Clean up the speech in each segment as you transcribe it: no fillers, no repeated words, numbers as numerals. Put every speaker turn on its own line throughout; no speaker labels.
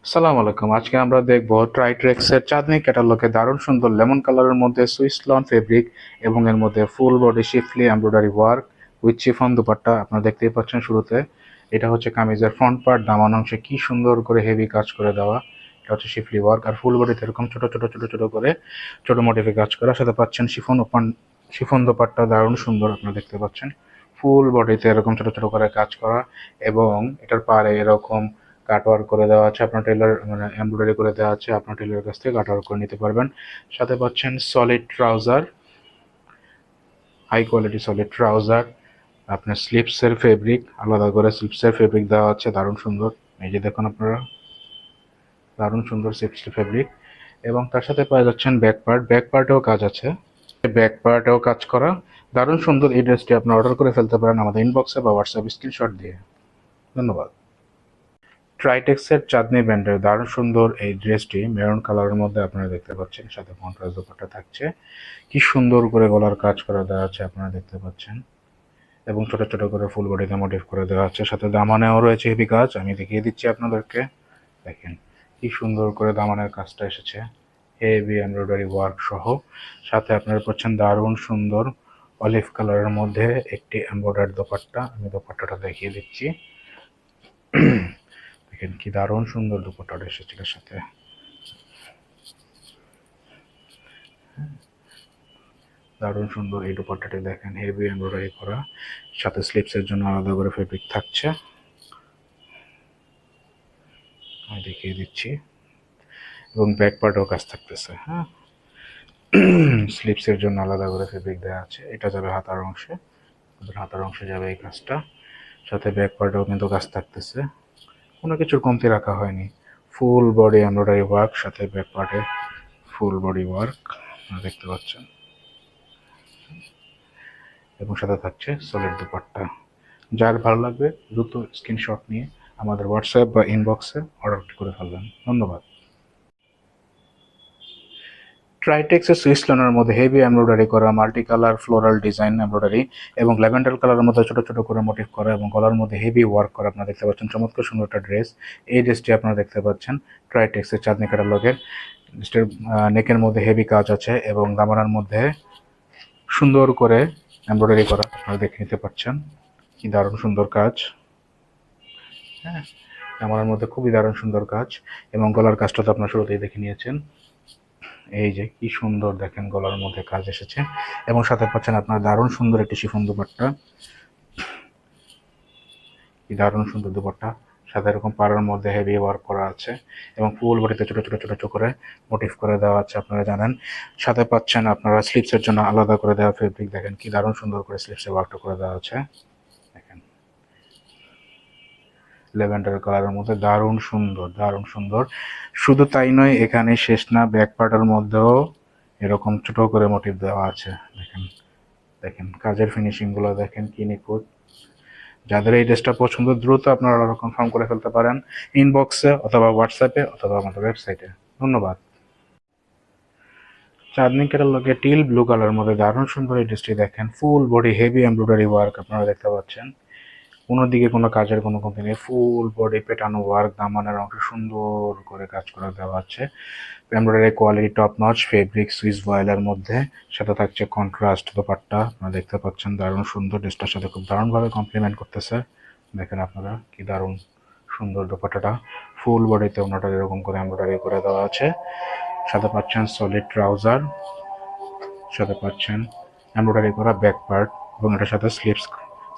আসসালামু আলাইকুম। আজকে আমরা দেখব ট্রাইট্রেক্সের চাঁদনি ক্যাটালগে দারুণ সুন্দর লেমন কালারের মধ্যে সুইস লন ফেব্রিক এবং এর মধ্যে full body শিফলি embroidery work with chiffon dupatta. আপনারা দেখতেই পাচ্ছেন শুরুতে এটা হচ্ছে কামিজের ফ্রন্ট পার্ট, দামান অংশে কি সুন্দর করে হেভি কাজ করে দেওয়া। এটা হচ্ছে শিফলি ওয়ার্ক, আর ফুল বডিতে এরকম ছোট ছোট ছোট ছোট করে ছোট মোটিভে কাজ করা। সাথে পাচ্ছেন শিফন দুপাট্টা, দারুণ সুন্দর আপনারা দেখতে পাচ্ছেন। ফুল বডিতে এরকম ছোট ছোট করে কাজ করা এবং এটার পাড়ে এরকম কাটওয়ার্ক করে দেওয়া আছে। আপনার টেলার মানে এমব্রয়ডারি করে দেওয়া আছে, আপনার টেলারের কাছ থেকে কাটওয়ার্ক করে নিতে পারবেন। সাথে পাচ্ছেন solid trouser, high quality solid trouser. আপনার স্লিপসের ফেব্রিক আলাদা করে স্লিপসের ফেব্রিক দেওয়া আছে, দারুণ সুন্দর। এই যে দেখুন আপনারা, দারুণ সুন্দর স্লিপসের ফেব্রিক। এবং তার সাথে পেয়ে যাচ্ছেন ব্যাক পার্টেও কাজ আছে, ব্যাক পার্টেও কাজ করা, দারুণ সুন্দর। এই ড্রেসটি আপনি অর্ডার করে ফেলতে পারেন আমাদের ইনবক্সে বা হোয়াটসঅ্যাপ স্ক্রিনশট দিয়ে। ধন্যবাদ। ট্রাইটেক্সের চাঁদনি ব্র্যান্ডের দারুণ সুন্দর এই ড্রেসটি মেরুন কালারের মধ্যে আপনারা দেখতে পাচ্ছেন, সাথে কন্ট্রাস্ট দুপাট্টা থাকছে। কি সুন্দর করে গলার কাজ করে দেওয়া আছে আপনারা দেখতে পাচ্ছেন, এবং ছোট ছোট করে ফুল বডিতে মোটিভ করে দেওয়া আছে। সাথে দামানেও রয়েছে হেভি কাজ, আমি দেখিয়ে দিচ্ছি আপনাদেরকে। দেখেন কি সুন্দর করে দামানের কাজটা এসেছে, হেভি এমব্রয়ডারি ওয়ার্ক সহ। সাথে আপনারা পাচ্ছেন দারুণ সুন্দর অলিভ কালারের মধ্যে একটি এমব্রয়ডারি দোপাট্টা। আমি দোপাট্টাটা দেখিয়ে দিচ্ছি। দেখেন কি দারুণ সুন্দর দুপাট্টাটা এসেছে এর সাথে, দারুণ সুন্দর এই দুপাট্টাটি। দেখেন হেভি এমব্রয়ডারি করা, সাথে স্লিপসের জন্য আলাদা করে ফেব্রিক থাকছে, আমি দেখিয়ে দিচ্ছি। এবং ব্যাক পার্টেও কাজ থাকতেছে। হ্যাঁ, স্লিপসের জন্য আলাদা করে ফেব্রিক দেওয়া আছে। এটা যাবে হাতার অংশে, হাতার অংশে যাবে এই কাজটা। সাথে ব্যাক পার্টেও কিন্তু কাজ থাকতেছে, কোনো কিছুর কমতি রাখা হয়নি। ফুল বডি এমব্রয়ডারি ওয়ার্ক, সাথে ব্যাক পার্টে ফুল বডি ওয়ার্ক দেখতে পাচ্ছেন, এবং সাথে থাকছে সলিড দুপাট্টা। যার ভালো লাগবে দ্রুত স্ক্রিনশট নিয়ে আমাদের হোয়াটসঅ্যাপ বা ইনবক্সে অর্ডার করে ফেলবেন। ধন্যবাদ। ট্রাইটেক্সের সুইস লনের মধ্যে হেভি এমব্রয়ডারি করা multi colour floral design embroidery এবং ল্যাভেন্ডার কালারের মধ্যে ছোট ছোট করে মোটিভ করা এবং গলার মধ্যে হেভি ওয়ার্ক করা আপনারা দেখতে পাচ্ছেন। চমৎকার সুন্দর একটা ড্রেস। এই ড্রেসটি আপনারা দেখতে পাচ্ছেন ট্রাইটেক্সের চাঁদনি ক্যাটালগের। ড্রেসটির নেকের মধ্যে হেভি কাজ আছে এবং দামানার মধ্যে সুন্দর করে এমব্রয়ডারি করা আপনারা দেখে নিতে পাচ্ছেন। কি দারুণ সুন্দর কাজ। হ্যাঁ, দামানার মধ্যে খুবই দারুণ সুন্দর কাজ, এবং গলার কাজটা তো আপনারা শুরুতেই দেখে নিয়েছেন। এই যে কি সুন্দর দেখেন গলার মধ্যে কাজ এসেছে, এবং সাথে পাচ্ছেন আপনার দারুণ সুন্দর একটি শিফন দুপাট্টা। কি দারুণ সুন্দর দুপাট্টা, সাথে এরকম পাড়ার মধ্যে হেভি ওয়ার্ক করা আছে এবং ফুল বডিতে ছোট ছোট ছোট ছোট করে মোটিভ করে দেওয়া আছে আপনারা জানেন। সাথে পাচ্ছেন আপনারা স্লিপসের জন্য আলাদা করে দেওয়া ফেব্রিক। দেখেন কি দারুণ সুন্দর করে স্লিপসের ওয়ার্কটা করে দেওয়া আছে। দেখেন ল্যাভেন্ডার কালারের মধ্যে দারুণ সুন্দর, দারুণ সুন্দর। শুধু তাই নয়, এখানে শেষ না, ব্যাক পার্টের মধ্যেও এরকম ছোট করে মোটিভ দেওয়া আছে। দেখেন, দেখেন কাজের ফিনিশিং গুলো দেখেন কি নিখুঁত। যাদের এই ড্রেসটা পছন্দ দ্রুত আপনারা অর্ডার কনফার্ম করে ফেলতে পারেন ইনবক্সে অথবা হোয়াটসঅ্যাপে অথবা আমাদের ওয়েবসাইটে। ধন্যবাদ। চাঁদনি ক্যাটালগে টিল ব্লু কালারের মধ্যে দারুণ সুন্দর এই ড্রেসটি। দেখেন full body heavy embroidery work আপনারা দেখতে পাচ্ছেন, কোনো দিকে কোনো কাজের কোনো কমতি নেই। ফুল বডি পেটানো ওয়ার্ক, দামানের অংশে সুন্দর করে কাজ করে দেওয়া আছে। Embroidery quality top notch, fabric Swiss ভয়েলের মধ্যে, সাথে থাকছে কন্ট্রাস্ট দোপাট্টা আপনারা দেখতে পাচ্ছেন। দারুণ সুন্দর, ড্রেসটার সাথে খুব দারুণভাবে কমপ্লিমেন্ট করতেছে। দেখেন আপনারা কি দারুণ সুন্দর দোপাট্টাটা। ফুল বডিতে ওনাটা এরকম করে এমব্রয়ডারি করে দেওয়া আছে। সাথে পাচ্ছেন সলিড ট্রাউজার, সাথে পাচ্ছেন এমব্রয়ডারি করা ব্যাক পার্ট, এবং এটার সাথে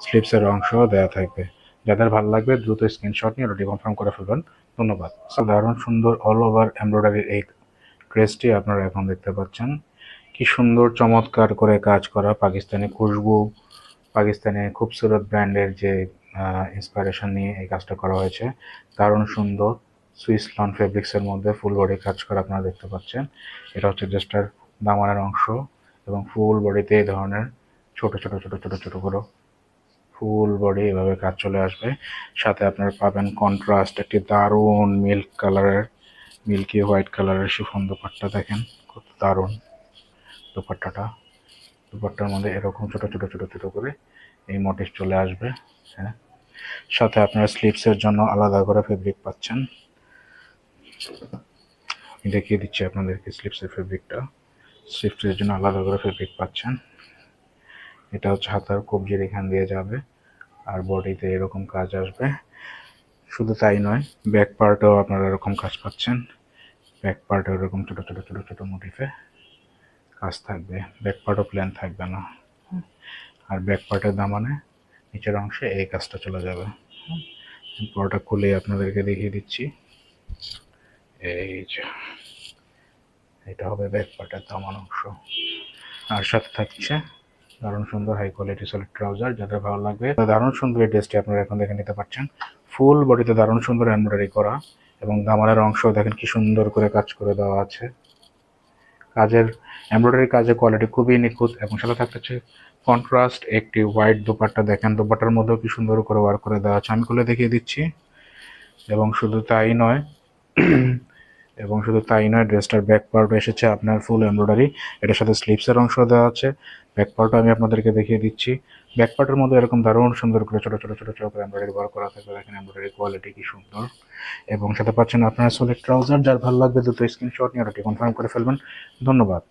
স্লিপসের অংশ দেওয়া থাকবে। যাদের ভালো লাগবে দ্রুত স্ক্রিনশট নিয়ে ওটি কনফার্ম করে ফেলবেন। ধন্যবাদ। দারুণ সুন্দর অল ওভার এমব্রয়ডারির এই ড্রেসটি আপনারা এখন দেখতে পাচ্ছেন। কি সুন্দর চমৎকার করে কাজ করা, পাকিস্তানি খুশবু, পাকিস্তানি খুবসুরত ব্র্যান্ডের যে ইন্সপিরেশন নিয়ে এই কাজটা করা হয়েছে। দারুণ সুন্দর সুইস লন ফেব্রিক্সের মধ্যে ফুল বডি কাজ করা আপনারা দেখতে পাচ্ছেন। এটা হচ্ছে ড্রেসটার দামানের অংশ, এবং ফুল বডিতে এই ধরনের ছোট ছোট ছোট ছোট ছোট করে ফুল বডি এভাবে কাজ চলে আসবে। সাথে আপনারা পাবেন কন্ট্রাস্ট একটি দারুণ মিল্কি হোয়াইট কালারের শিফন দোপাট্টা। দেখেন কত দারুণ দোপাট্টাটা। দুপাট্টার মধ্যে এরকম ছোট ছোট ছোট ছোট করে এই মোটিভ চলে আসবে। হ্যাঁ, সাথে আপনারা স্লিপসের জন্য আলাদা করে ফেব্রিক পাচ্ছেন। আমি দেখিয়ে দিচ্ছি আপনাদেরকে স্লিপসের ফেব্রিকটা। স্লিপসের জন্য আলাদা করে ফেব্রিক পাচ্ছেন। এটা হচ্ছে হাতার কবজির এখান দিয়ে যাবে, আর বডিতে এরকম কাজ আসবে। শুধু তাই নয়, ব্যাক পার্টেও আপনারা এরকম কাজ পাচ্ছেন। ব্যাক পার্টে এরকম ছোট ছোট ছোট ছোট মোটিফে কাজ থাকবে, ব্যাক পার্টও প্লেন থাকবে না। আর ব্যাক পার্টের দামানে নিচের অংশে এই কাজটা চলে যাবে। পুরোটা খুলে আপনাদেরকে দেখিয়ে দিচ্ছি। এই যে এটা হবে ব্যাক পার্টের দামান অংশ, আর সাথে থাকছে দারুণ সুন্দর হাই কোয়ালিটি সলিড ট্রাউজার। যাদের ভালো লাগবে দারুণ সুন্দর এই ড্রেসটি আপনারা এখন দেখে নিতে পারছেন। ফুল বডিতে দারুণ সুন্দর এমব্রয়ডারি করা, এবং দামানের অংশ দেখেন কি সুন্দর করে কাজ করে দেওয়া আছে। কাজের এমব্রয়ডারি কাজের কোয়ালিটি খুবই নিখুঁত, এবং সাথে থাকতেছে কন্ট্রাস্ট একটি হোয়াইট দোপাট্টা। দেখেন দোপাট্টার মধ্যেও কি সুন্দর করে ওয়ার্ক করে দেওয়া আছে, আমি খুলে দেখিয়ে দিচ্ছি। এবং শুধু তাই নয় ড্রেসটার ব্যাক পার্টও এসেছে আপনার ফুল এমব্রয়ডারি। এটার সাথে স্লিপসের অংশ দেওয়া আছে। ব্যাক পার্টও আমি আপনাদেরকে দেখিয়ে দিচ্ছি। ব্যাক পার্টের মধ্যে এরকম দারুণ সুন্দর করে ছোট ছোট ছোট ছোট করে এমব্রয়ডারি ওয়ার্ক করা থাকবে। দেখেন এমব্রয়ডারি কোয়ালিটি কি সুন্দর। এবং সাথে পাচ্ছেন আপনারা সলিড ট্রাউজার। যার ভালো লাগবে দ্রুত স্ক্রিনশট নিয়ে ওটাকে কনফার্ম করে ফেলবেন। ধন্যবাদ।